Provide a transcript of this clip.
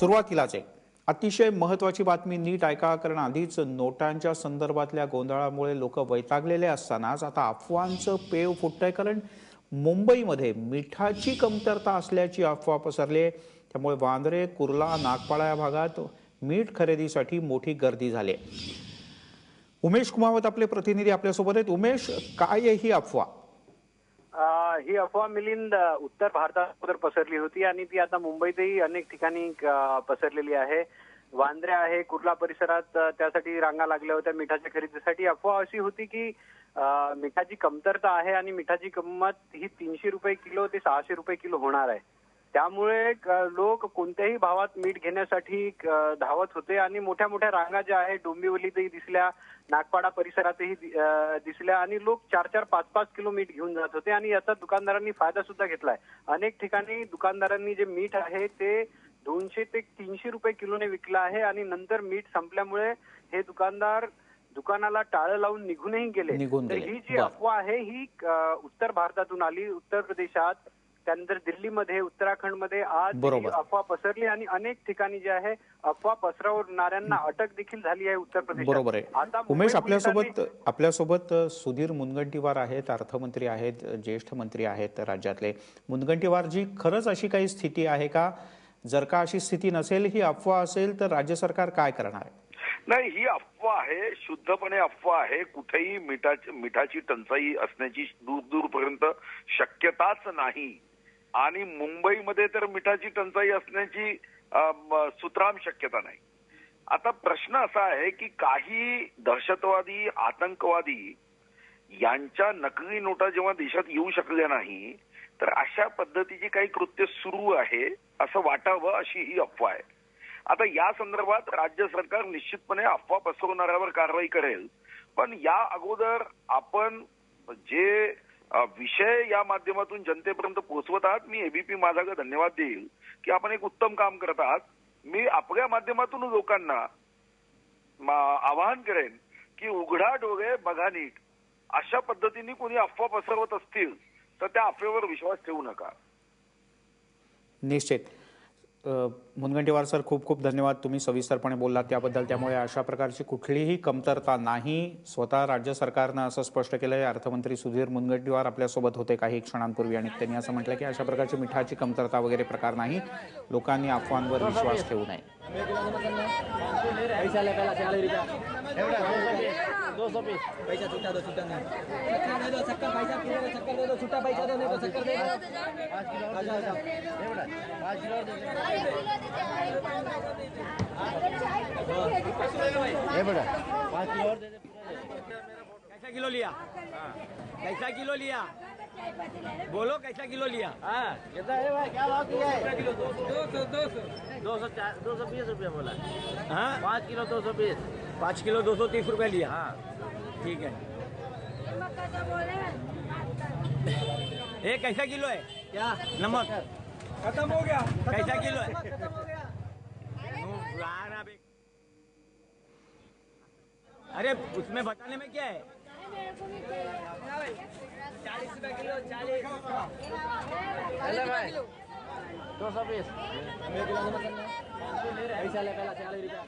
सुरुवातीलाच एक अतिशय महत्त्वाची बातमी नीट ऐका, कारण आधीच नोटांच्या संदर्भातल्या गोंधळामुळे लोक वैतागलेले असतानाच आता अफवांचं पेव फुटतंय. कारण मुंबईमध्ये मिठाची कमतरता असल्याची अफवा पसरली आहे. त्यामुळे वांद्रे, कुर्ला, नागपाडा या भागात मीठ खरेदीसाठी मोठी गर्दी झाली आहे. उमेश कुमावत आपले प्रतिनिधी आपल्यासोबत आहेत. उमेश, काय आहे ही अफवा? ही अफवा मिलिंद उत्तर भारतावर पसरली होती आणि ती आता मुंबईतही अनेक ठिकाणी पसरलेली आहे. वांद्रे आहे, कुर्ला परिसरात त्यासाठी रांगा लागल्या होत्या मिठाच्या खरेदीसाठी. अफवा अशी होती की मिठाची कमतरता आहे आणि मिठाची किंमत ही 300 रुपये किलो ते 600 रुपये किलो होणार आहे. त्यामुळे लोक कोणत्याही भावात मीठ घेण्यासाठी धावत होते आणि मोठ्या मोठ्या रांगा ज्या आहेत डोंबिवलीतही दिसल्या, नागपाडा परिसरातही दिसल्या आणि लोक 4-4, 5-5 किलो मीठ घेऊन जात होते आणि याचा दुकानदारांनी फायदा सुद्धा घेतलाय. अनेक ठिकाणी दुकानदारांनी जे मीठ आहे ते 200 ते 300 रुपये किलोने विकलं आहे आणि नंतर मीठ संपल्यामुळे हे दुकानदार दुकानाला टाळं लावून निघूनही गेले. तर ही जी अफवा आहे ही उत्तर भारतातून आली. उत्तर प्रदेशात, त्यानंतर दिल्लीमध्ये, उत्तराखंडमध्ये आज अफवा पसरली आणि अनेक ठिकाणी जे आहे अफवा पसरवणाऱ्यांना अटक देखील झाली आहे उत्तर प्रदेशात. बरोबर आहे. उमेश, आपल्यासोबत सुधीर मुनगंटीवार आहेत, अर्थमंत्री आहेत, ज्येष्ठ मंत्री आहेत राज्यातले. मुनगंटीवार जी, खरंच अशी काही स्थिती आहे का? जर का अशी स्थिती नसेल, ही अफवा असेल, तर राज्य सरकार काय करणार आहे? नाही, ही अफवा आहे, शुद्धपणे अफवा आहे. कुठेही मिठाची टंचाई असण्याची दूरपर्यंत शक्यताच नाही आणि मुंबईमध्ये तर मिठाची टंचाई असण्याची सुतराम शक्यता नाही. आता प्रश्न असा आहे की काही दहशतवादी, आतंकवादी यांच्या नकली नोटा जेव्हा देशात येऊ शकल्या नाही, तर अशा पद्धतीची काही कृत्य सुरू आहे असं वाटावं, अशी ही अफवा आहे. आता या संदर्भात राज्य सरकार निश्चितपणे अफवा पसरवणाऱ्यावर कारवाई करेल. पण या अगोदर आपण जे विषय या माध्यमातून जनतेपर्यंत पोहोचवत आहात, मी एबीपी माझाला धन्यवाद देईल की आपण एक उत्तम काम करत आहात. मी आपल्या माध्यमातून लोकांना आवाहन करेन की उघडा डोळे बघा नीट. अशा पद्धतीने कोणी अफवा पसरवत असतील तर त्या अफवेवर विश्वास ठेवू नका. निश्चित. मुनगंटीवार सर, खूप खूप धन्यवाद. तुम्ही सविस्तरपणे बोललात त्याबद्दल. त्यामुळे अशा प्रकारची कुठलीही कमतरता नाही, स्वतः राज्य सरकारनं असं स्पष्ट केलंय. अर्थमंत्री सुधीर मुनगंटीवार आपल्यासोबत होते काही क्षणांपूर्वी आणि त्यांनी असं म्हटलं की अशा प्रकारची मिठाची कमतरता वगैरे प्रकार नाही. लोकांनी अफवांवर विश्वास ठेवू नये. कैसा किलो लिया? कैसा किलो लिया? बोलो कैसा किलो लिया? कितना है भाई? क्या भाव किया है? 220 रुपया बोला. हाँ, 5 किलो 220. 5 किलो 230 रुपया लिया. हाँ, ठीक है. ये कैसा किलो है? क्या नमक खत्म हो गया? कैसा किलो है? खत्म हो गया. अरे उसमें बताने में क्या है? 40 रुपए किलो. 40. हेलो भाई, 220. पैसा ले पहला 40 रुपया.